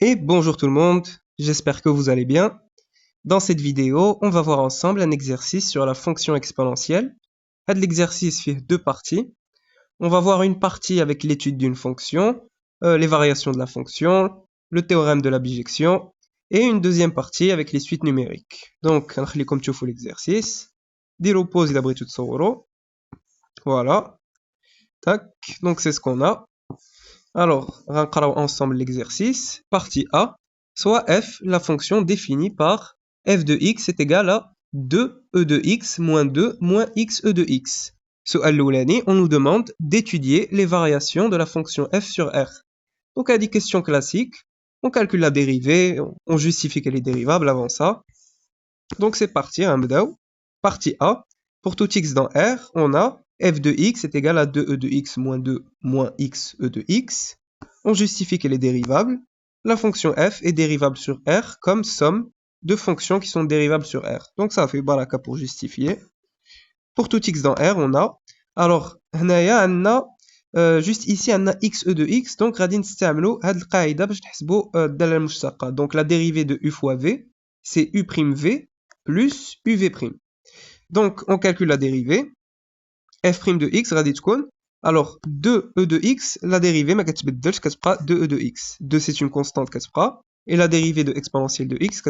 Et bonjour tout le monde, j'espère que vous allez bien. Dans cette vidéo, on va voir ensemble un exercice sur la fonction exponentielle. L'exercice fait deux parties. On va voir une partie avec l'étude d'une fonction, les variations de la fonction, le théorème de la bijection, et une deuxième partie avec les suites numériques. Donc, comme tu fais l'exercice, dire pause d'abri tout voilà. Tac. Donc c'est ce qu'on a. Alors, on va ensemble l'exercice. Partie A, soit f, la fonction définie par f de x est égal à 2e de x moins 2 moins xe de x. On nous demande d'étudier les variations de la fonction f sur r. Donc, à des questions classiques, on calcule la dérivée, on justifie qu'elle est dérivable avant ça. Donc, c'est parti, partie A. Pour tout x dans R, on a f de x est égal à 2e de x moins 2 moins xe de x. On justifie qu'elle est dérivable. La fonction f est dérivable sur R comme somme de fonctions qui sont dérivables sur R. Donc ça fait baraka pour justifier. Pour tout x dans R, on a. Alors, juste ici, on a xe de x. Donc, donc la dérivée de u fois v, c'est u'v plus uv'. Donc, on calcule la dérivée. f' de x, alors 2e de x, la dérivée, ma 2e de x. 2 c'est une constante, et la dérivée de exponentielle de x,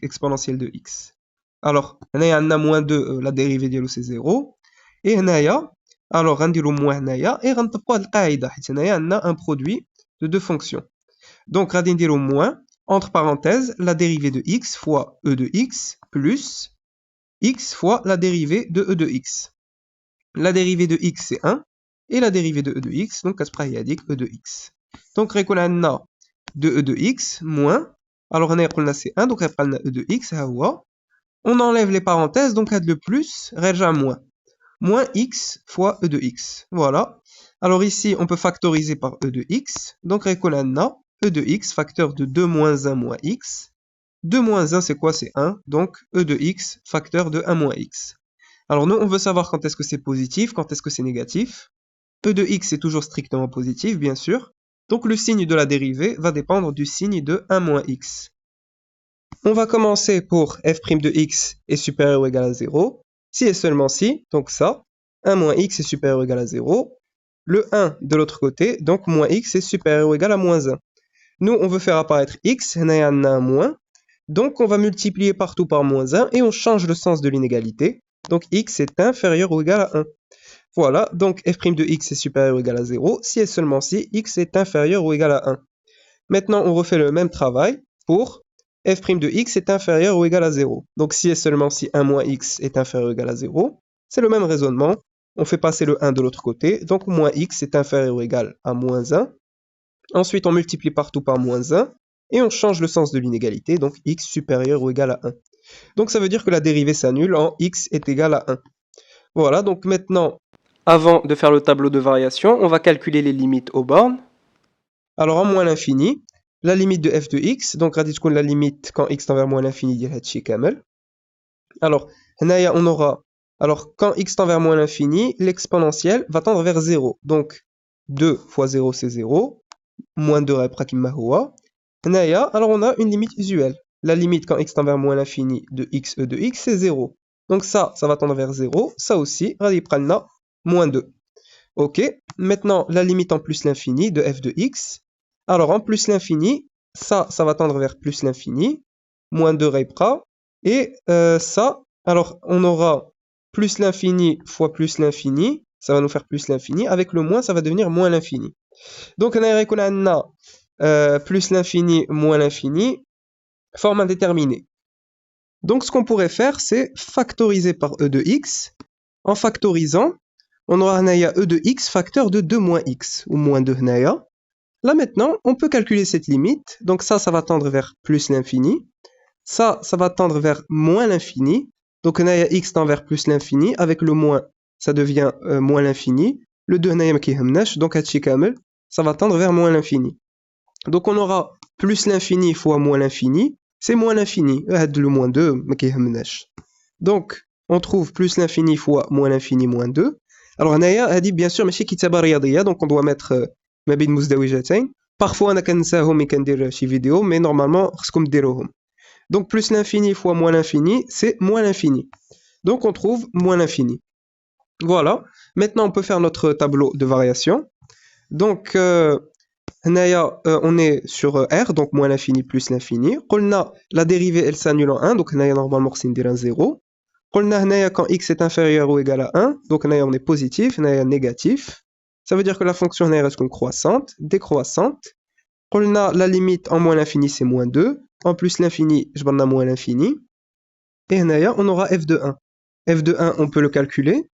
exponentielle de x. Alors, on a moins 2, la dérivée de c'est 0. Et alors, on a moins et on a un produit de deux fonctions. Donc, on a moins, entre parenthèses, la dérivée de x fois e de x plus x fois la dérivée de e de x. La dérivée de x c'est 1 et la dérivée de e de x, donc e de x. Donc on a de e de x moins, alors on a c'est 1, donc on a e de x, on enlève les parenthèses, donc on a le plus, à moins x fois e de x. Voilà. Alors ici, on peut factoriser par e de x, donc on a e de x, facteur de 2 moins 1 moins x. 2 moins 1, c'est quoi? C'est 1. Donc, e de x, facteur de 1 moins x. Alors, nous, on veut savoir quand est-ce que c'est positif, quand est-ce que c'est négatif. E de x est toujours strictement positif, bien sûr. Donc, le signe de la dérivée va dépendre du signe de 1 moins x. On va commencer pour f' de x est supérieur ou égal à 0. Si et seulement si, donc ça, 1 moins x est supérieur ou égal à 0. Le 1 de l'autre côté, donc moins x est supérieur ou égal à moins 1. Nous, on veut faire apparaître x, on a un moins. Donc, on va multiplier partout par moins 1 et on change le sens de l'inégalité. Donc, x est inférieur ou égal à 1. Voilà, donc f' de x est supérieur ou égal à 0 si et seulement si x est inférieur ou égal à 1. Maintenant, on refait le même travail pour f' de x est inférieur ou égal à 0. Donc, si et seulement si 1 moins x est inférieur ou égal à 0, c'est le même raisonnement. On fait passer le 1 de l'autre côté. Donc, moins x est inférieur ou égal à moins 1. Ensuite, on multiplie partout par moins 1. Et on change le sens de l'inégalité, donc x supérieur ou égal à 1. Donc ça veut dire que la dérivée s'annule en x est égal à 1. Voilà, donc maintenant, avant de faire le tableau de variation, on va calculer les limites aux bornes. Alors en moins l'infini, la limite de f de x, donc la limite quand x tend vers moins l'infini, alors, on aura, alors quand x tend vers moins l'infini, l'exponentielle va tendre vers 0. Donc 2 fois 0 c'est 0, moins 2 alors on a une limite usuelle. La limite quand x tend vers moins l'infini de xe de x, c'est 0. Donc ça va tendre vers 0. Ça aussi, moins 2. Ok, maintenant la limite en plus l'infini de f de x. Alors en plus l'infini, ça va tendre vers plus l'infini. Moins 2 répra. Et ça, alors on aura plus l'infini fois plus l'infini. Ça va nous faire plus l'infini. Avec le moins, ça va devenir moins l'infini. Donc on a plus l'infini moins l'infini, forme indéterminée. Donc ce qu'on pourrait faire, c'est factoriser par e de x. En factorisant, on aura e de x facteur de 2 moins x, ou moins 2 hnaya. Là maintenant, on peut calculer cette limite. Donc ça va tendre vers plus l'infini. Ça va tendre vers moins l'infini. Donc x tend vers plus l'infini. Avec le moins, ça devient moins l'infini. Le 2 hnaya qui hamnash, donc ça va tendre vers moins l'infini. Donc on aura plus l'infini fois moins l'infini, c'est moins l'infini. Le moins 2, donc on trouve plus l'infini fois moins l'infini moins 2. Alors on a dit bien sûr, donc on doit mettre Parfois, أنا كنساهم كندير شي فيديو, mais normalement, خصكم ديروهم. Donc, plus l'infini fois moins l'infini, c'est moins l'infini. Donc, on trouve moins l'infini. Voilà. Maintenant, on peut faire notre tableau de variation. Donc, on est sur R, donc moins l'infini plus l'infini. La dérivée, elle s'annule en 1, donc normalement, c'est un 0. Quand x est inférieur ou égal à 1, donc on est positif, négatif. Ça veut dire que la fonction est croissante, décroissante. La limite en moins l'infini, c'est moins 2. En plus l'infini, je vais moins l'infini. Et on aura f de 1. F de 1, on peut le calculer.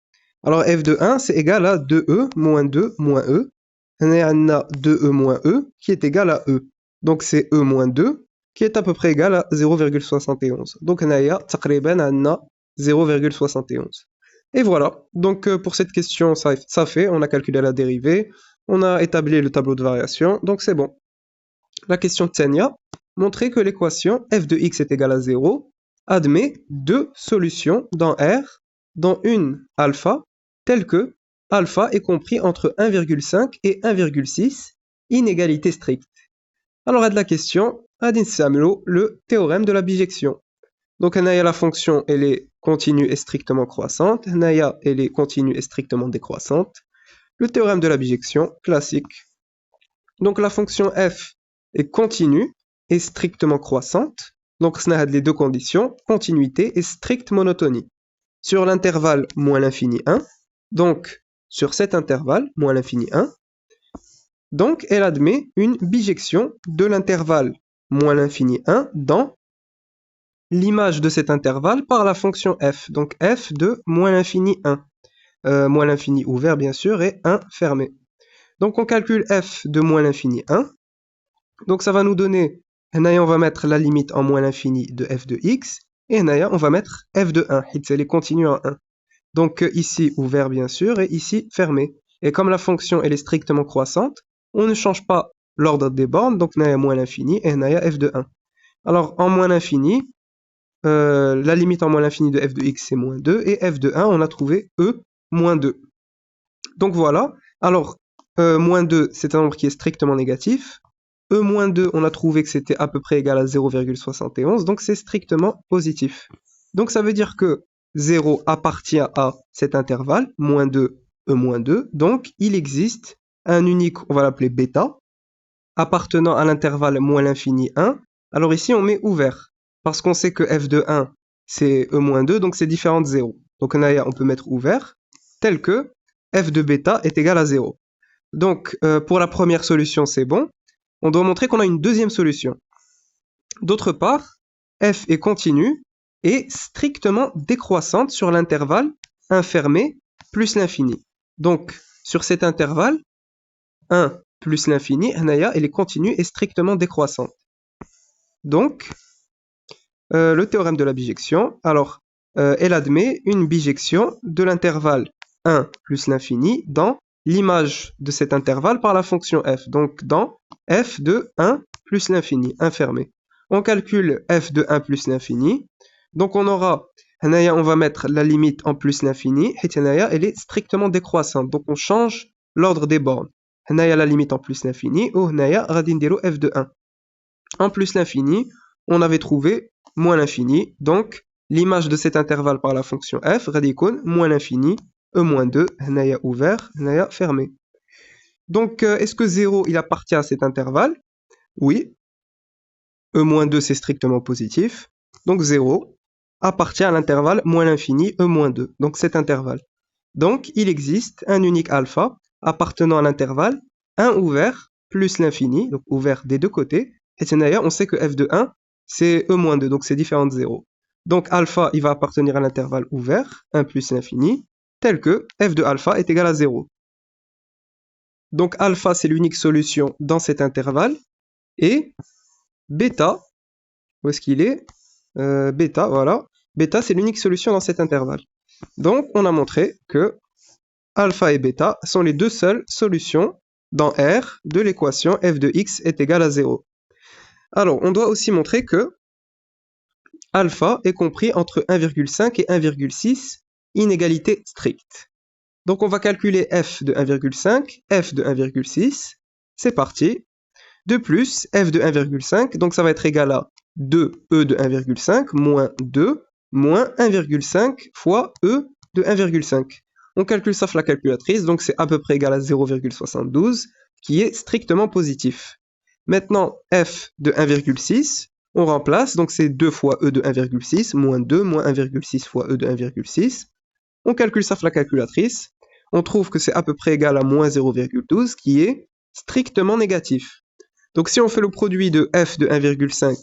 Alors f de 1, c'est égal à 2e moins 2 moins e. On a 2e moins e qui est égal à e. Donc c'est e moins 2 qui est à peu près égal à 0,71. Donc on a تقريبا 0,71. Et voilà. Donc pour cette question, ça fait. On a calculé la dérivée. On a établi le tableau de variation. Donc c'est bon. La question Tania, montrer que l'équation f de x est égale à 0 admet deux solutions dans R, dont une alpha, telle que alpha est compris entre 1,5 et 1,6, inégalité stricte. Alors, à de la question, le théorème de la bijection. Donc, la fonction, elle est continue et strictement croissante. Elle est continue et strictement décroissante. Le théorème de la bijection, classique. Donc, la fonction f est continue et strictement croissante. Donc, on a les deux conditions, continuité et stricte monotonie. Sur l'intervalle moins l'infini 1, donc sur cet intervalle moins l'infini 1, donc elle admet une bijection de l'intervalle moins l'infini 1 dans l'image de cet intervalle par la fonction f. Donc f de moins l'infini 1. Moins l'infini ouvert bien sûr et 1 fermé. Donc on calcule f de moins l'infini 1. Donc ça va nous donner, on va mettre la limite en moins l'infini de f de x, et on va mettre f de 1, elle est continue en 1. Donc ici ouvert bien sûr, et ici fermé. Et comme la fonction elle est strictement croissante, on ne change pas l'ordre des bornes, donc on a moins l'infini, et on a f de 1. Alors en moins l'infini, la limite en moins l'infini de f de x c'est moins 2, et f de 1 on a trouvé e moins 2. Donc voilà, alors moins 2 c'est un nombre qui est strictement négatif, e moins 2, on a trouvé que c'était à peu près égal à 0,71, donc c'est strictement positif. Donc ça veut dire que 0 appartient à cet intervalle, moins 2, e moins 2, donc il existe un unique, on va l'appeler bêta, appartenant à l'intervalle moins l'infini 1. Alors ici on met ouvert, parce qu'on sait que f de 1 c'est e moins 2, donc c'est différent de 0. Donc on peut mettre ouvert, tel que f de bêta est égal à 0. Donc pour la première solution c'est bon. On doit montrer qu'on a une deuxième solution. D'autre part, f est continue et strictement décroissante sur l'intervalle 1 fermé plus l'infini. Donc, sur cet intervalle, 1 plus l'infini, elle est continue et strictement décroissante. Donc, le théorème de la bijection, alors, elle admet une bijection de l'intervalle 1 plus l'infini dans l'image de cet intervalle par la fonction f. Donc, dans f de 1 plus l'infini, 1 fermé. On calcule f de 1 plus l'infini. Donc, on aura, on va mettre la limite en plus l'infini, et elle est strictement décroissante. Donc, on change l'ordre des bornes. La limite en plus l'infini, ou f de 1. En plus l'infini, on avait trouvé moins l'infini. Donc, l'image de cet intervalle par la fonction f, moins l'infini, e moins 2, ouvert, fermé. Donc, est-ce que 0, il appartient à cet intervalle? Oui. E moins 2, c'est strictement positif. Donc, 0 appartient à l'intervalle moins l'infini, e moins 2. Donc, cet intervalle. Donc, il existe un unique alpha appartenant à l'intervalle 1 ouvert plus l'infini, donc ouvert des deux côtés. Et d'ailleurs, on sait que f de 1, c'est e moins 2, donc c'est différent de 0. Donc, alpha, il va appartenir à l'intervalle ouvert, 1 plus l'infini, tel que f de alpha est égal à 0. Donc alpha, c'est l'unique solution dans cet intervalle. Et bêta, où est-ce qu'il est, bêta, voilà. Bêta, c'est l'unique solution dans cet intervalle. Donc on a montré que alpha et bêta sont les deux seules solutions dans R de l'équation f de x est égal à 0. Alors, on doit aussi montrer que alpha est compris entre 1,5 et 1,6, inégalité stricte. Donc on va calculer f de 1,5, f de 1,6. C'est parti. de plus f de 1,5, donc ça va être égal à 2e de 1,5 moins 2 moins 1,5 fois e de 1,5. On calcule ça sur la calculatrice, donc c'est à peu près égal à 0,72, qui est strictement positif. Maintenant, f de 1,6, on remplace, donc c'est 2 fois e de 1,6, moins 2, moins 1,6 fois e de 1,6. On calcule ça sur la calculatrice, on trouve que c'est à peu près égal à moins 0,12, qui est strictement négatif. Donc si on fait le produit de f de 1,5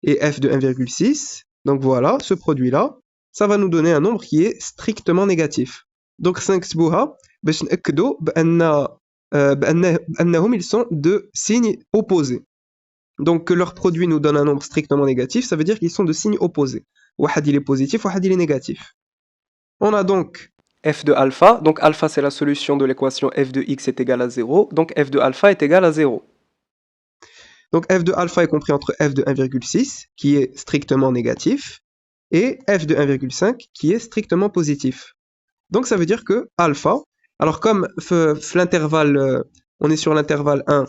et f de 1,6, donc voilà, ce produit-là, ça va nous donner un nombre qui est strictement négatif. Donc سنكتبوها باش نأكدوا بأنهم ils sont de signes opposés. Donc que leur produit nous donne un nombre strictement négatif, ça veut dire qu'ils sont de signes opposés. واحد il est positif, واحد il est négatif. On a donc f de alpha, donc alpha c'est la solution de l'équation f de x est égal à 0, donc f de alpha est égal à 0. Donc f de alpha est compris entre f de 1,6 qui est strictement négatif et f de 1,5 qui est strictement positif. Donc ça veut dire que alpha, alors comme l'intervalle, on est sur l'intervalle 1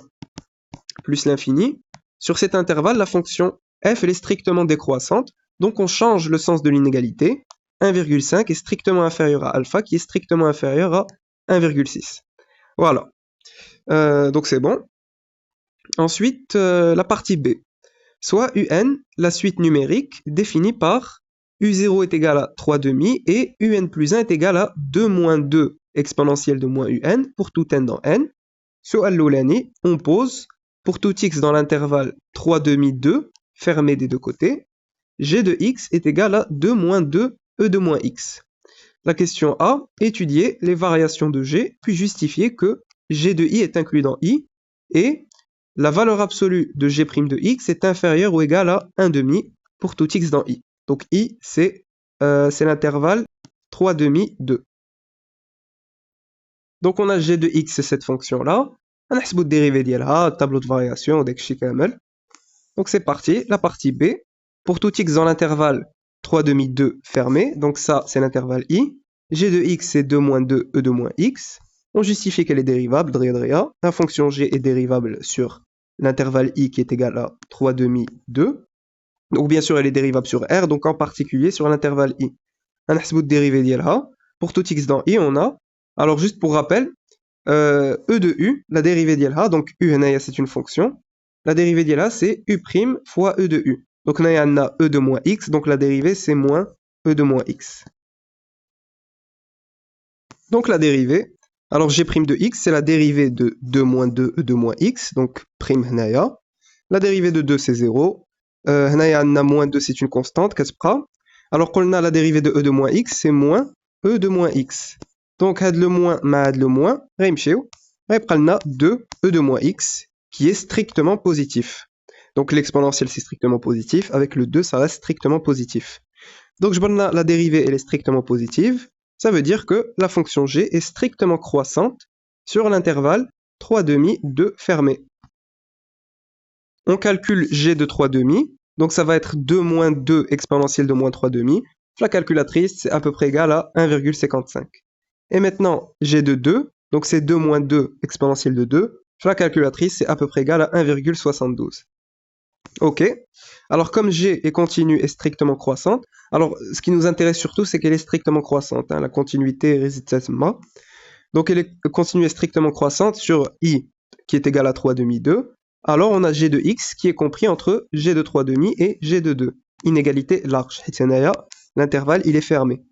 plus l'infini, sur cet intervalle la fonction f elle est strictement décroissante, donc on change le sens de l'inégalité, 1,5 est strictement inférieur à alpha qui est strictement inférieur à 1,6. Voilà, donc c'est bon. Ensuite, la partie B. Soit un, la suite numérique définie par u0 est égal à 3 demi et un plus 1 est égal à 2 moins 2 exponentielle de moins un pour tout n dans n. Soit l'oulani, on pose pour tout x dans l'intervalle 3 demi 2 fermé des deux côtés, g de x est égal à 2 moins 2 e de moins x. La question A, étudier les variations de g puis justifier que g de i est inclus dans i et la valeur absolue de g' de x est inférieure ou égale à 1 demi pour tout x dans i. Donc i, c'est l'intervalle 3 demi 2. Donc on a g de x, c'est cette fonction-là. On a le dérivé ديالها, tableau de variation, donc c'est parti, la partie B. Pour tout x dans l'intervalle 3 demi 2 fermé, donc ça c'est l'intervalle i. g de x c'est 2 moins 2 e de moins x. On justifie qu'elle est dérivable, la fonction g est dérivable sur l'intervalle i qui est égal à 3 demi 2. Donc bien sûr elle est dérivable sur R, donc en particulier sur l'intervalle i. On a le dérivé ديالها. Pour tout x dans i on a, alors juste pour rappel, e de u, la dérivée ديالها, donc u c'est une fonction, la dérivée ديالها c'est u' fois e de u. Donc on a e de moins x, donc la dérivée c'est moins e de moins x. Donc la dérivée, alors g' de x c'est la dérivée de 2 moins 2 e de moins x, donc prime هنايا. La dérivée de 2 c'est 0. هنايا عندنا moins 2 c'est une constante, كتبقى. Alors qu'on a la dérivée de e de moins x c'est moins e de moins x. Donc هاد le moins مع هاد le moins غيمشيو غيبقى لنا 2 e de moins x qui est strictement positif. Donc l'exponentielle c'est strictement positif, avec le 2 ça reste strictement positif. Donc je prends la dérivée elle est strictement positive, ça veut dire que la fonction g est strictement croissante sur l'intervalle 3 demi 2 fermé. On calcule g de 3 demi, donc ça va être 2 moins 2 exponentielle de moins 3 demi. La calculatrice c'est à peu près égal à 1,55. Et maintenant, g de 2, donc c'est 2 moins 2 exponentielle de 2. La calculatrice, c'est à peu près égal à 1,72. Ok. Alors, comme g est continue et strictement croissante, alors ce qui nous intéresse surtout, c'est qu'elle est strictement croissante. La continuité réside à. Donc, elle est continue et strictement croissante sur i qui est égal à 3 demi 2. Alors, on a g de x qui est compris entre g de 3 demi et g de 2. Inégalité large. L'intervalle, il est fermé.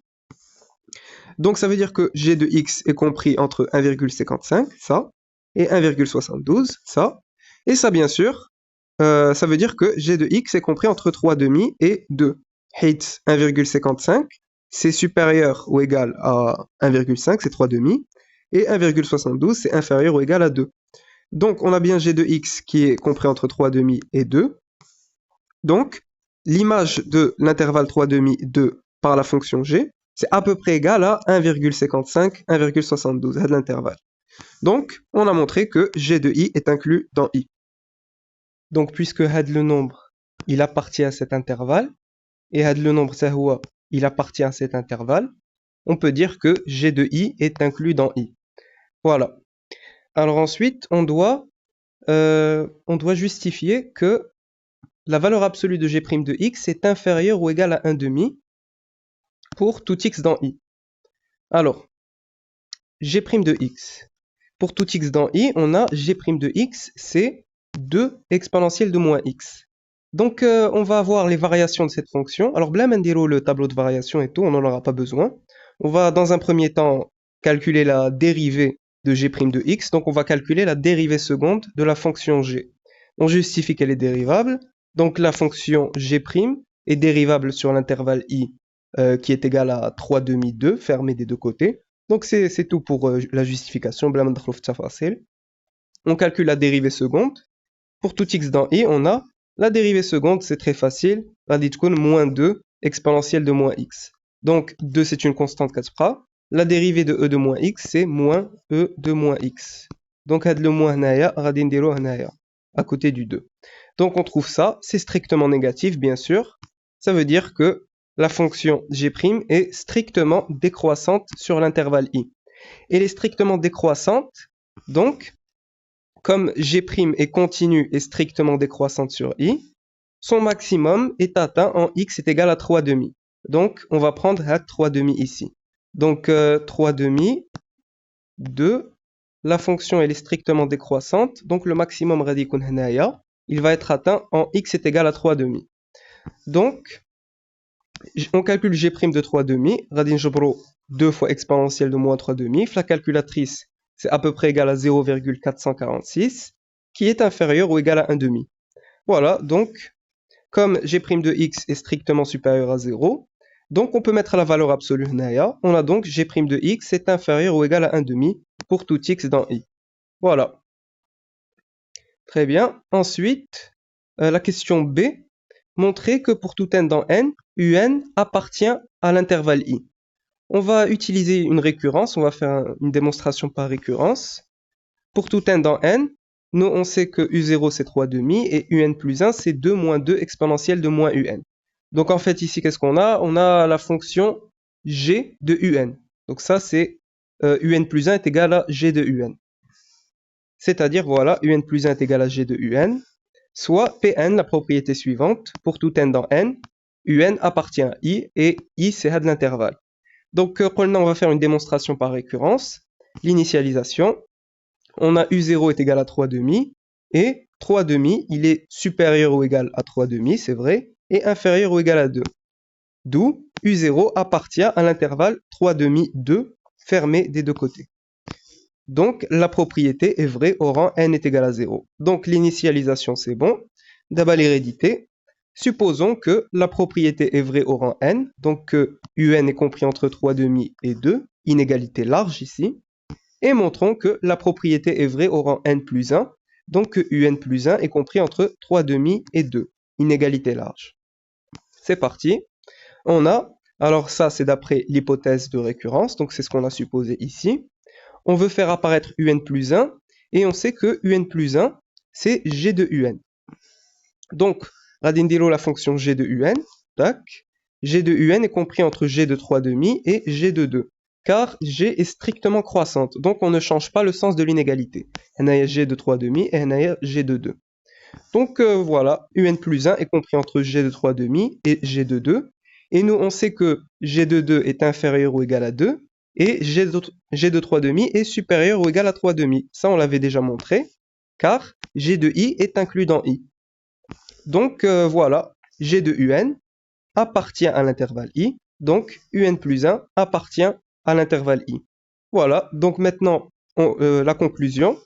Donc ça veut dire que g de x est compris entre 1,55, ça, et 1,72, ça. Et ça, bien sûr, ça veut dire que g de x est compris entre 3 demi et 2. Height 1,55, c'est supérieur ou égal à 1,5, c'est 3 demi. Et 1,72, c'est inférieur ou égal à 2. Donc on a bien g de x qui est compris entre 3 demi et 2. Donc l'image de l'intervalle 3 demi 2 par la fonction g, c'est à peu près égal à 1,55, 1,72, à l'intervalle. Donc, on a montré que g de i est inclus dans i. Donc, puisque had le nombre, il appartient à cet intervalle, et had le nombre, il appartient à cet intervalle, on peut dire que g de i est inclus dans i. Voilà. Alors ensuite, on doit on doit justifier que la valeur absolue de g' de x est inférieure ou égale à 1,5 pour tout x dans i. Alors, g' de x. Pour tout x dans i, on a g' de x, c'est 2 exponentielle de moins x. Donc, on va avoir les variations de cette fonction. Alors, bla mandiro le tableau de variation et tout, on n'en aura pas besoin. On va, dans un premier temps, calculer la dérivée de g' de x. Donc, on va calculer la dérivée seconde de la fonction g. On justifie qu'elle est dérivable. Donc, la fonction g' est dérivable sur l'intervalle i, qui est égal à 3/2, fermé des deux côtés. Donc, c'est tout pour la justification. Bla mandro facile. On calcule la dérivée seconde. Pour tout x dans i, on a la dérivée seconde, c'est très facile. غادي تكون moins 2 exponentielle de moins x. Donc 2 c'est une constante كتبقى. La dérivée de e de moins x c'est moins e de moins x. Donc هاد le moins هنايا غادي نديروه هنايا à côté du 2. Donc on trouve ça, c'est strictement négatif bien sûr. Ça veut dire que la fonction g' est strictement décroissante sur l'intervalle i. Elle est strictement décroissante, donc comme g' est continue et strictement décroissante sur i, son maximum est atteint en x est égal à 3/2. Donc, on va prendre 3/2 ici. Donc, 3/2 de la fonction, elle est strictement décroissante. Donc, le maximum radicun henaya, il va être atteint en x est égal à 3/2. Donc, on calcule g' de 3/2. Radin jobro 2 fois exponentielle de moins 3/2. La calculatrice, c'est à peu près égal à 0,446, qui est inférieur ou égal à 1/2. Voilà, donc, comme g' de x est strictement supérieur à 0, donc on peut mettre la valeur absolue naya. On a donc g' de x est inférieur ou égal à 1/2 pour tout x dans i. Voilà. Très bien. Ensuite, la question B, montrer que pour tout n dans n, un appartient à l'intervalle i. On va utiliser une récurrence, on va faire une démonstration par récurrence. Pour tout n dans n, nous on sait que u0 c'est 3/2 et un plus 1 c'est 2 moins 2 exponentielle de moins un. Donc en fait ici qu'est-ce qu'on a? On a la fonction g de un. Donc ça c'est un plus 1 est égal à g de un. C'est-à-dire voilà, un plus 1 est égal à g de un, soit Pn, la propriété suivante, pour tout n dans n, un appartient à i et i c'est de l'intervalle. Donc, on va faire une démonstration par récurrence. L'initialisation, on a u0 est égal à 3/2 et 3/2, il est supérieur ou égal à 3/2, c'est vrai, et inférieur ou égal à 2. D'où u0 appartient à l'intervalle 3/2, 2, fermé des deux côtés. Donc, la propriété est vraie au rang n est égal à 0. Donc, l'initialisation, c'est bon. D'abord, l'hérédité. Supposons que la propriété est vraie au rang n, donc que un est compris entre 3/2 et 2, inégalité large ici, et montrons que la propriété est vraie au rang n plus 1, donc que un plus 1 est compris entre 3/2 et 2, inégalité large. C'est parti. On a, alors ça c'est d'après l'hypothèse de récurrence, donc c'est ce qu'on a supposé ici. On veut faire apparaître un plus 1, et on sait que un plus 1, c'est g de un. Donc, radindilo la fonction g de un, tac. G de un est compris entre g de 3/2 et g de 2, car g est strictement croissante, donc on ne change pas le sens de l'inégalité. Henaya g de 3/2 et henaya g de 2. Donc voilà, un plus 1 est compris entre g de 3/2 et g de 2, et nous on sait que g de 2 est inférieur ou égal à 2, et g de 3/2 est supérieur ou égal à 3/2. Ça on l'avait déjà montré, car g de i est inclus dans i. Donc voilà, g de un appartient à l'intervalle i, donc un plus 1 appartient à l'intervalle i. Voilà, donc maintenant la conclusion,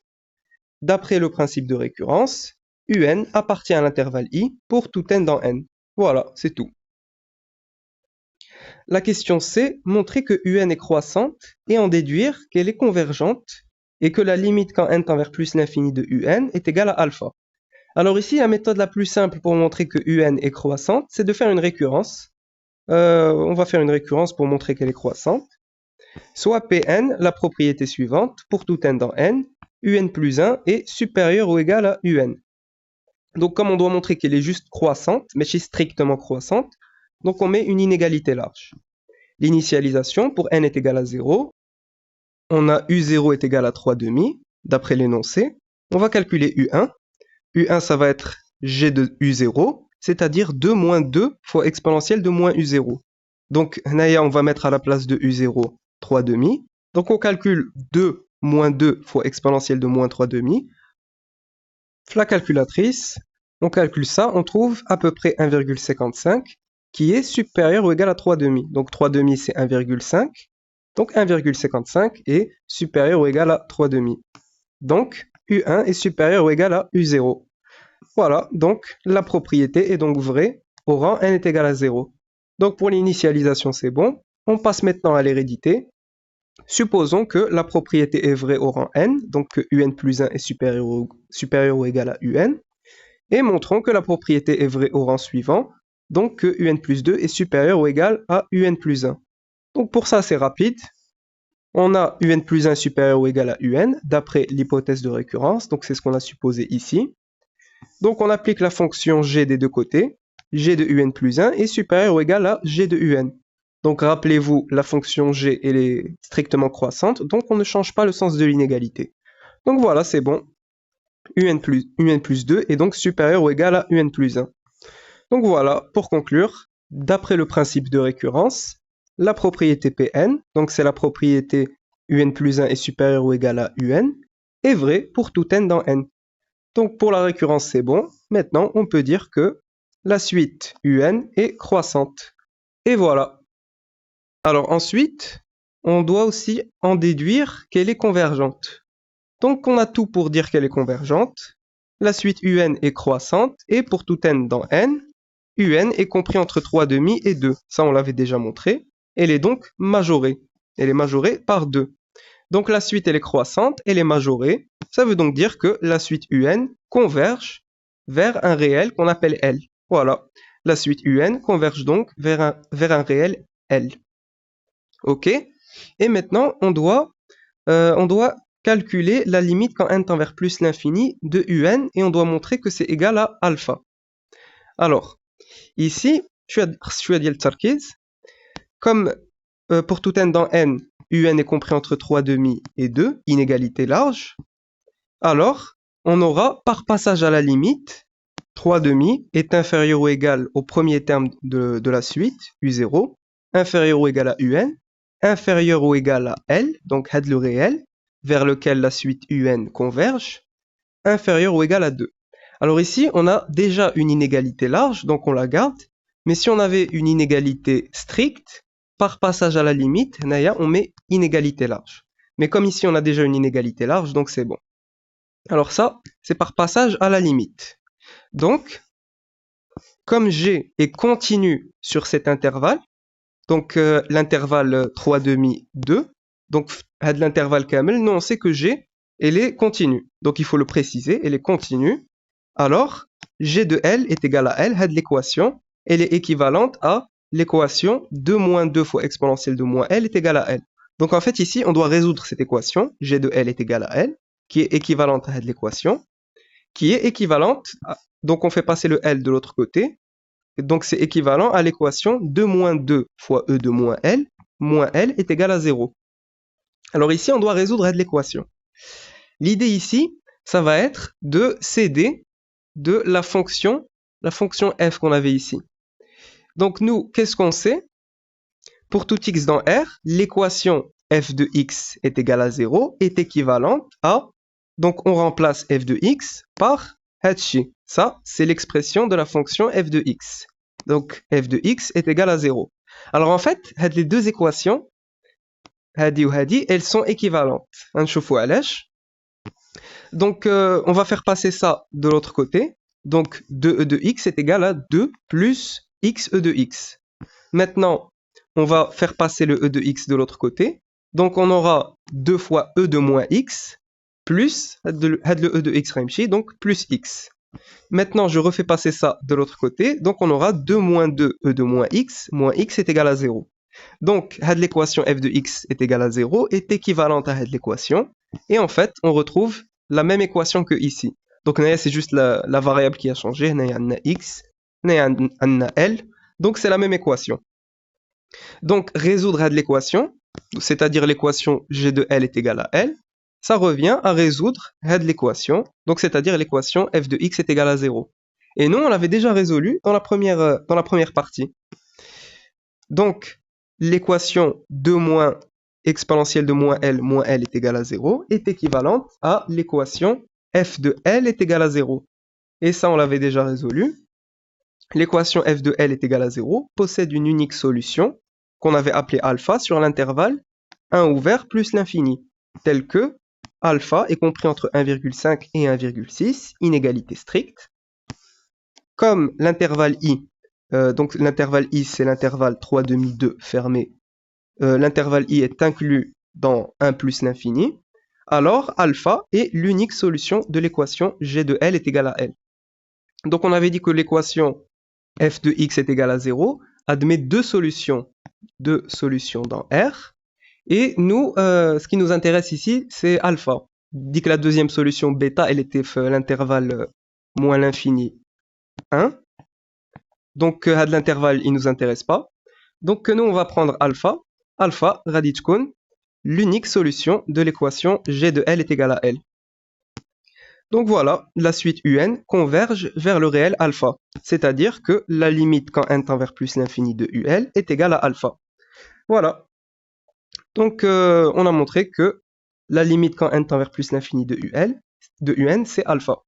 d'après le principe de récurrence, un appartient à l'intervalle i pour tout n dans n. Voilà, c'est tout. La question C, montrer que un est croissante et en déduire qu'elle est convergente et que la limite quand n tend vers plus l'infini de un est égale à alpha. Alors ici, la méthode la plus simple pour montrer que un est croissante, c'est de faire une récurrence. On va faire une récurrence pour montrer qu'elle est croissante. Soit Pn, la propriété suivante, pour tout n dans n, un plus 1 est supérieur ou égal à un. Donc comme on doit montrer qu'elle est juste croissante, mais c'est strictement croissante, donc on met une inégalité large. L'initialisation, pour n est égal à 0, on a u0 est égal à 3/2, d'après l'énoncé. On va calculer u1. U1, ça va être G de U0, c'est-à-dire 2 moins 2 fois exponentielle de moins U0. Donc, on va mettre à la place de U0 3 demi. Donc, on calcule 2 moins 2 fois exponentielle de moins 3 demi. La calculatrice, on calcule ça, on trouve à peu près 1,55 qui est supérieur ou égal à 3 demi. Donc 3 demi c'est 1,5. Donc 1,55 est supérieur ou égal à 3 demi. Donc U1 est supérieur ou égal à U0. Voilà, donc la propriété est donc vraie au rang n est égal à 0. Donc pour l'initialisation c'est bon. On passe maintenant à l'hérédité. Supposons que la propriété est vraie au rang n, donc que un plus 1 est supérieur ou égal à un, et montrons que la propriété est vraie au rang suivant, donc que un plus 2 est supérieur ou égal à un plus 1. Donc pour ça c'est rapide, on a un plus 1 supérieur ou égal à un, d'après l'hypothèse de récurrence, donc c'est ce qu'on a supposé ici. Donc on applique la fonction g des deux côtés, g de un plus 1 est supérieur ou égal à g de un. Donc rappelez-vous, la fonction g elle est strictement croissante, donc on ne change pas le sens de l'inégalité. Donc voilà, c'est bon. un plus 2 est donc supérieur ou égal à un plus 1. Donc voilà, pour conclure, d'après le principe de récurrence, la propriété Pn, donc c'est la propriété un plus 1 est supérieur ou égal à un, est vraie pour tout n dans n. Donc pour la récurrence c'est bon, maintenant on peut dire que la suite un est croissante. Et voilà. Alors ensuite, on doit aussi en déduire qu'elle est convergente. Donc on a tout pour dire qu'elle est convergente. La suite un est croissante et pour tout n dans n, un est compris entre 3 demi et 2. Ça on l'avait déjà montré. Elle est donc majorée. Elle est majorée par 2. Donc la suite elle est croissante, elle est majorée. Ça veut donc dire que la suite un converge vers un réel qu'on appelle L. Voilà. La suite un converge donc vers un réel L. Ok. Et maintenant, on doit calculer la limite quand n tend vers plus l'infini de un et on doit montrer que c'est égal à alpha. Alors, ici, comme pour tout n dans n, un est compris entre 3 demi et 2, inégalité large, alors on aura par passage à la limite, 3 demi est inférieur ou égal au premier terme de la suite, u0, inférieur ou égal à un, inférieur ou égal à L, donc had le réel, vers lequel la suite un converge, inférieur ou égal à 2. Alors ici, on a déjà une inégalité large, donc on la garde, mais si on avait une inégalité stricte, par passage à la limite, on met inégalité large. Mais comme ici on a déjà une inégalité large, donc c'est bon. Alors ça, c'est par passage à la limite. Donc, comme G est continu sur cet intervalle, donc l'intervalle 3 demi 2, donc l'intervalle kamel, nous on sait que G, elle est continue. Donc il faut le préciser, elle est continue. Alors, G de L est égal à L, l'équation, elle est équivalente à l'équation 2 moins 2 fois exponentielle de moins L est égal à L. Donc en fait ici, on doit résoudre cette équation, G de L est égal à L, qui est équivalente à l'équation, qui est équivalente, donc on fait passer le L de l'autre côté, donc c'est équivalent à l'équation 2 moins 2 fois E de moins L est égal à 0. Alors ici, on doit résoudre l'équation. L'idée ici, ça va être de céder de la fonction f qu'on avait ici. Donc nous, qu'est-ce qu'on sait? Pour tout x dans R, l'équation f de x est égale à 0 est équivalente à, donc on remplace f de x par Hachi. Ça, c'est l'expression de la fonction f de x. Donc f de x est égal à 0. Alors en fait, les deux équations, hadi ou hadi, elles sont équivalentes. Donc on va faire passer ça de l'autre côté. Donc 2e de x est égal à 2 plus xe de x. Maintenant, on va faire passer le e de x de l'autre côté. Donc on aura 2 fois e de moins x plus le e de x remchi, donc plus x. Maintenant, je refais passer ça de l'autre côté. Donc on aura 2 moins 2 e de moins x est égal à 0. Donc l'équation f de x est égale à 0 est équivalente à l'équation. Et en fait, on retrouve la même équation que ici. Donc c'est juste la variable qui a changé. On a x, on a l. Donc c'est la même équation. Donc résoudre l'équation, c'est-à-dire l'équation g de l est égale à l. ça revient à résoudre l'équation, donc c'est-à-dire l'équation f de x est égal à 0. Et nous, on l'avait déjà résolu dans la première partie. Donc, l'équation 2 moins exponentielle de moins L est égal à 0 est équivalente à l'équation f de L est égal à 0. Et ça, on l'avait déjà résolu. L'équation f de L est égal à 0 possède une unique solution qu'on avait appelée alpha sur l'intervalle 1 ouvert plus l'infini, tel que alpha est compris entre 1,5 et 1,6, inégalité stricte. Comme l'intervalle i, donc l'intervalle i c'est l'intervalle 3 demi 2 fermé, l'intervalle i est inclus dans 1 plus l'infini, alors alpha est l'unique solution de l'équation g de L est égal à L. Donc on avait dit que l'équation f de x est égal à 0 admet deux solutions dans R. Et nous, ce qui nous intéresse ici, c'est alpha. Dit que la deuxième solution bêta, elle était l'intervalle moins l'infini 1. Donc, l'intervalle, il ne nous intéresse pas. Donc, nous, on va prendre alpha. Alpha, raditchkun, l'unique solution de l'équation g de L est égal à L. Donc voilà, la suite un converge vers le réel alpha. C'est-à-dire que la limite quand n tend vers plus l'infini de ul est égale à alpha. Voilà. Donc, on a montré que la limite quand n tend vers plus l'infini de un, c'est alpha.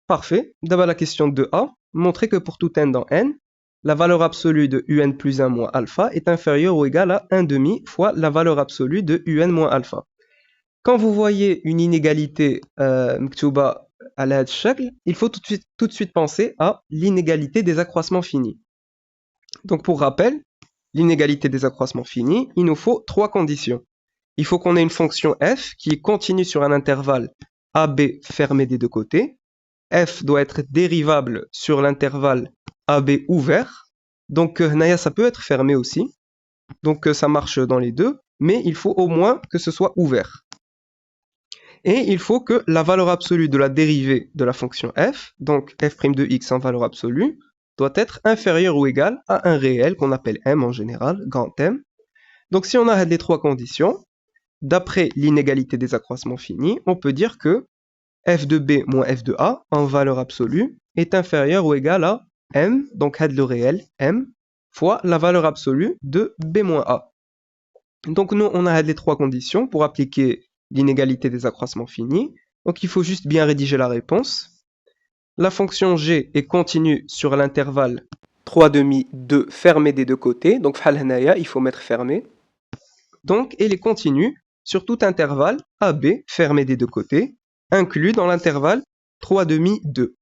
Parfait. D'abord la question 2a. Montrer que pour tout n dans n, la valeur absolue de un plus 1 moins alpha est inférieure ou égale à 1 demi fois la valeur absolue de un moins alpha. Quand vous voyez une inégalité mktuba à l'ad shakl, il faut tout de suite penser à l'inégalité des accroissements finis. Donc pour rappel, l'inégalité des accroissements finis, il nous faut trois conditions. Il faut qu'on ait une fonction f qui est continue sur un intervalle AB fermé des deux côtés. F doit être dérivable sur l'intervalle AB ouvert. Donc Naya, ça peut être fermé aussi. Donc ça marche dans les deux. Mais il faut au moins que ce soit ouvert. Et il faut que la valeur absolue de la dérivée de la fonction f, donc f' de x en valeur absolue, doit être inférieure ou égale à un réel qu'on appelle m en général, grand M. Donc si on a les trois conditions, d'après l'inégalité des accroissements finis, on peut dire que f de b moins f de a en valeur absolue est inférieur ou égal à m, donc le réel m, fois la valeur absolue de b moins a. Donc nous, on a les trois conditions pour appliquer l'inégalité des accroissements finis. Donc il faut juste bien rédiger la réponse. La fonction g est continue sur l'intervalle 3 demi 2 fermé des deux côtés. Donc il faut mettre fermé. Donc elle est continue sur tout intervalle AB fermé des deux côtés, inclus dans l'intervalle 3 demi 2.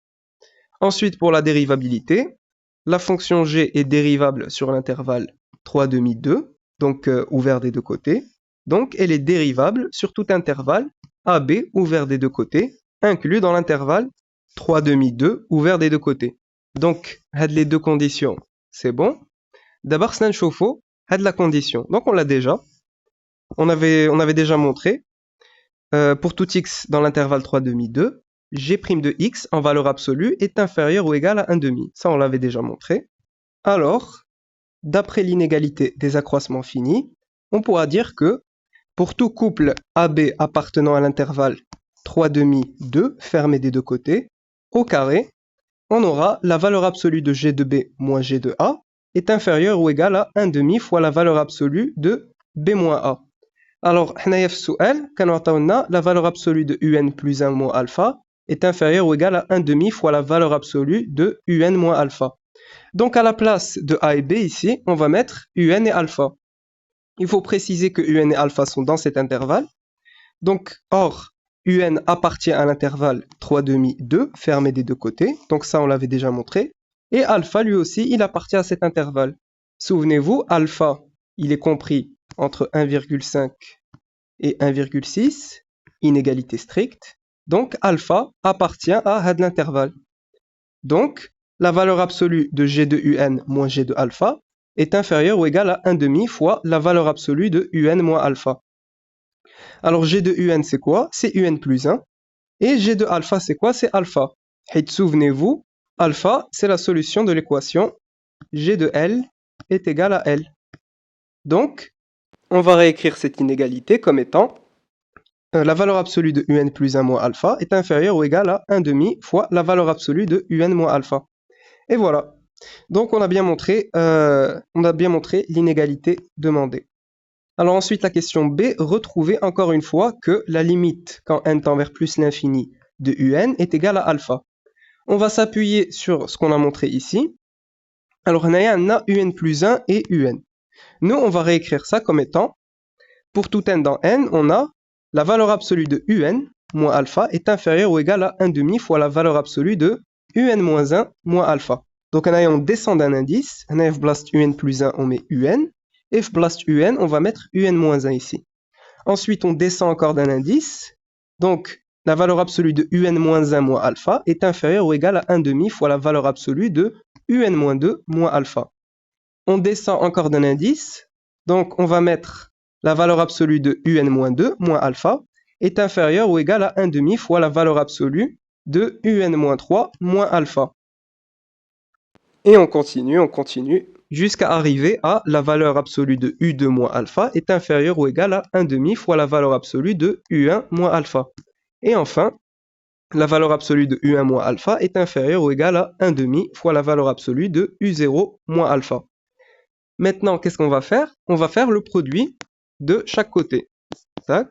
Ensuite, pour la dérivabilité, la fonction g est dérivable sur l'intervalle 3 demi 2, donc ouvert des deux côtés. Donc elle est dérivable sur tout intervalle AB ouvert des deux côtés, inclus dans l'intervalle 3 demi 2 ouvert des deux côtés. Donc, les deux conditions, c'est bon. D'abord, c'est un chauffe-eau, la condition. Donc on l'a déjà. On avait déjà montré, pour tout x dans l'intervalle 3 demi 2, g' de x en valeur absolue est inférieur ou égal à 1 demi. Ça, on l'avait déjà montré. Alors, d'après l'inégalité des accroissements finis, on pourra dire que pour tout couple AB appartenant à l'intervalle 3 demi 2 fermé des deux côtés, au carré, on aura la valeur absolue de g de b moins g de a est inférieure ou égale à 1 demi fois la valeur absolue de b moins a. Alors, la valeur absolue de un plus 1 moins alpha est inférieure ou égale à 1 demi fois la valeur absolue de un moins alpha. Donc, à la place de a et b ici, on va mettre un et alpha. Il faut préciser que un et alpha sont dans cet intervalle. Donc, or, un appartient à l'intervalle 3 demi 2, fermé des deux côtés. Donc ça, on l'avait déjà montré. Et alpha, lui aussi, il appartient à cet intervalle. Souvenez-vous, alpha, il est compris entre 1,5 et 1,6, inégalité stricte. Donc alpha appartient à l'intervalle. Donc, la valeur absolue de g de un moins g de alpha est inférieure ou égale à 1 demi fois la valeur absolue de un moins alpha. Alors g de un c'est quoi? C'est un plus 1. Et g de alpha c'est quoi? C'est alpha. Et souvenez-vous, alpha c'est la solution de l'équation g de L est égal à L. Donc, on va réécrire cette inégalité comme étant la valeur absolue de un plus 1 moins alpha est inférieure ou égale à 1 demi fois la valeur absolue de un moins alpha. Et voilà. Donc on a bien montré l'inégalité demandée. Alors ensuite la question B, retrouver encore une fois que la limite quand n tend vers plus l'infini de un est égale à alpha. On va s'appuyer sur ce qu'on a montré ici. Alors on a un plus 1 et un. Nous on va réécrire ça comme étant, pour tout n dans n, on a la valeur absolue de un moins alpha est inférieure ou égale à 1 demi fois la valeur absolue de un moins 1 moins alpha. Donc on descend d'un indice, on a f blast un plus 1, on met un, f blast un, on va mettre un moins 1 ici. Ensuite on descend encore d'un indice, donc la valeur absolue de un moins 1 moins alpha est inférieure ou égale à 1 demi fois la valeur absolue de un moins 2 moins alpha. On descend encore d'un indice, donc on va mettre la valeur absolue de un moins 2 moins alpha est inférieure ou égale à 1 demi fois la valeur absolue de un moins 3 moins alpha. Et on continue, jusqu'à arriver à la valeur absolue de u2 moins alpha est inférieure ou égale à 1 demi fois la valeur absolue de u1 moins alpha. Et enfin, la valeur absolue de u1 moins alpha est inférieure ou égale à 1 demi fois la valeur absolue de u0 moins alpha. Maintenant, qu'est-ce qu'on va faire? On va faire le produit de chaque côté. Tac.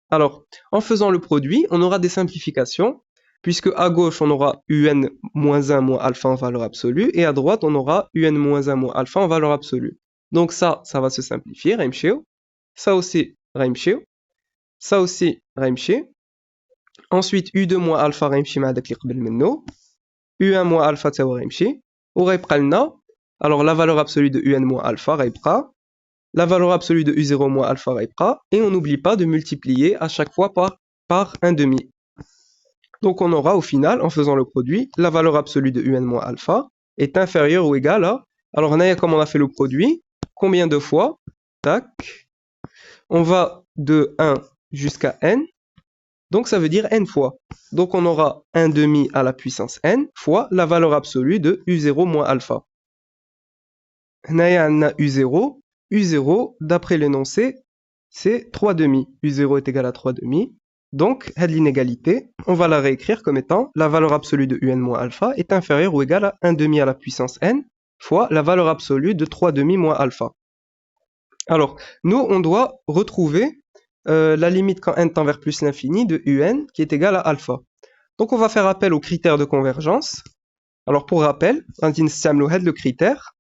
Alors, en faisant le produit, on aura des simplifications, puisque à gauche, on aura un moins 1 moins alpha en valeur absolue, et à droite, on aura un moins 1 moins alpha en valeur absolue. Donc ça va se simplifier, Reimsheu. Ça aussi, Reimsheu. Ça aussi, Reimsheu. Ensuite, u2 moins alpha, Reimsheu مع داك اللي قبل منه. u1 moins alpha, تساوي Reimsheu. وغيبقى لنا, alors la valeur absolue de un moins alpha, غيبقى. La valeur absolue de u0 moins alpha غيبقى. Et on n'oublie pas de multiplier à chaque fois par 1 demi. Donc on aura au final, en faisant le produit, la valeur absolue de un moins alpha est inférieure ou égale à... Alors on a, comme on a fait le produit, combien de fois? Tac. On va de 1 jusqu'à n. Donc ça veut dire n fois. Donc on aura 1 demi à la puissance n fois la valeur absolue de u0 moins alpha. On a u0. U0, d'après l'énoncé, c'est 3 demi. U0 est égal à 3 demi. Donc, l'inégalité, on va la réécrire comme étant la valeur absolue de un moins alpha est inférieure ou égale à 1 demi à la puissance n fois la valeur absolue de 3 demi moins alpha. Alors, nous, on doit retrouver la limite quand n tend vers plus l'infini de un qui est égale à alpha. Donc, on va faire appel au critère de convergence. Alors, pour rappel, on dit le critère.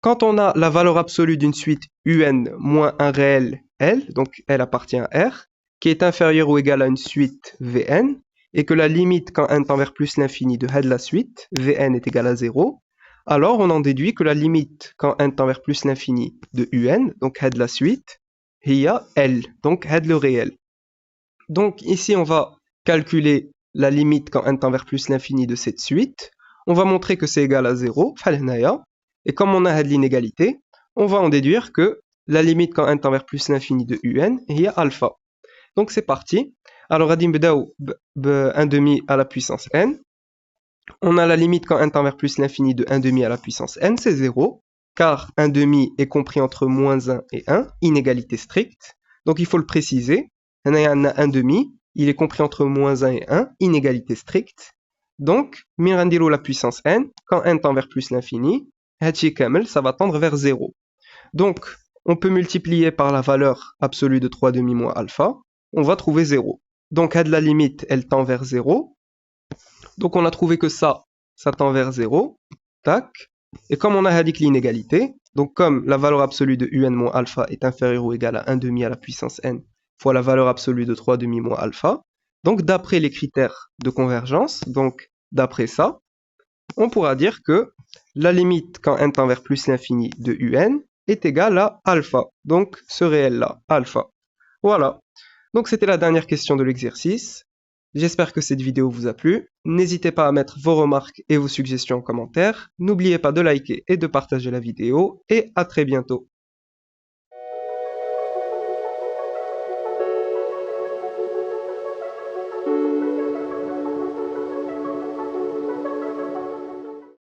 Quand on a la valeur absolue d'une suite un moins un réel L, donc L appartient à R, qui est inférieure ou égale à une suite Vn, et que la limite quand n tend vers plus l'infini de la suite, Vn est égal à 0, alors on en déduit que la limite quand n tend vers plus l'infini de un, donc de la suite, il y a L, donc le réel. Donc ici on va calculer la limite quand n tend vers plus l'infini de cette suite, on va montrer que c'est égal à 0, et comme on a l'inégalité, on va en déduire que la limite quand n tend vers plus l'infini de un, il y a alpha. Donc c'est parti. Alors, on va 1 demi à la puissance n. On a la limite quand n tend vers plus l'infini de 1 demi à la puissance n, c'est 0, car 1 demi est compris entre moins 1 et 1, inégalité stricte. Donc il faut le préciser. On a 1 demi, il est compris entre moins 1 et 1, inégalité stricte. Donc, mirandilo la puissance n, quand n tend vers plus l'infini, ça va tendre vers 0. Donc, on peut multiplier par la valeur absolue de 3 demi moins alpha, on va trouver 0. Donc, la limite, elle tend vers 0. Donc, on a trouvé que ça tend vers 0. Tac. Et comme on a dit l'inégalité, donc comme la valeur absolue de un moins alpha est inférieure ou égale à 1 demi à la puissance n fois la valeur absolue de 3 demi moins alpha, donc d'après les critères de convergence, donc d'après ça, on pourra dire que la limite quand n tend vers plus l'infini de un est égale à alpha. Donc ce réel-là, alpha. Voilà. Donc c'était la dernière question de l'exercice. J'espère que cette vidéo vous a plu. N'hésitez pas à mettre vos remarques et vos suggestions en commentaire. N'oubliez pas de liker et de partager la vidéo. Et à très bientôt.